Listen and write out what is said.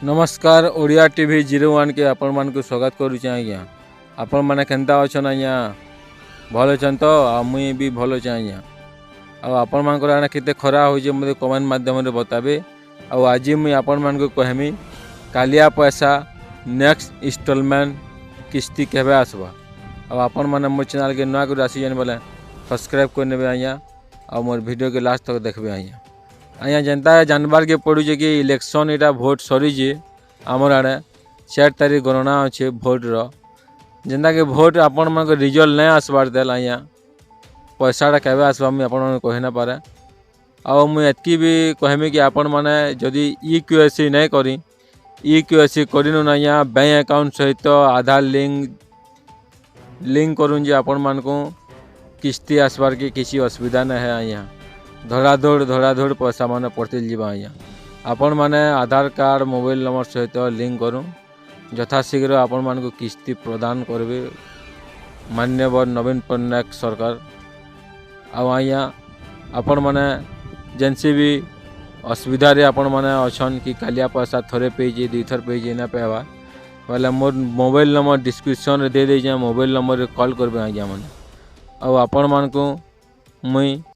नमस्कार ओडिया टीवी 01 के आपण मान को स्वागत करुचे आज्ञा। आपण माने केनता अछन आज्ञा भल अछन तो आ मुई भी भल अछि आज्ञा। आ आपण मान को आना केते खरा होई जे मते कमेंट माध्यम रे बताबे। आ आज मुई आपण मान को कहमी कालिया पैसा नेक्स्ट इंस्टॉलमेंट किस्ती केबे आसबा। आ आपण माने मोर चैनल के नया को राशि जन बोले सब्सक्राइब कर नेबे आज्ञा। आ मोर वीडियो के लास्ट तक देखबे आज्ञा। आज्ञा जनता जानबार के पड़ुचे कि इलेक्शन इटा भोट सरीजे आमर आड़े 4 तारीख गणना अच्छे भोट जेनता कि भोट आपण मान रिजल्ट नहीं आसबार देल आज्ञा पैसाटा केबे आसबा मुझे आपण कही ना पारे। आ मुझे एतकी भी कहमी कि आपण मैंने जदि EQC नहीं करी EQC करनु आज्ञा बैंक अकाउंट सहित आधार लिंक करूँ जे आपण मान को किस्ती आसबार की किसी असुविधा नहीं है आज्ञा। धड़ाधड़ पैसा माने पड़ते जीवा आज्ञा। आपण माने आधार कार्ड मोबाइल नंबर सहित लिंक करूँ यथाशीघ्र आपण मान को किस्ती प्रदान करबे मान्यवर नवीन पट्टनायक सरकार। आज्ञा आपण माने जेनसी भी असुविधा रे आपण माने अछन कि कालिया पैसा थरे पेजे 2 थर पेजे ना पेवा बोले मोर मोबाइल नंबर डिस्क्रिप्शन रे दे दे मोबाइल नंबर रे कॉल करबे आज्ञा माने। आपण मान को मुई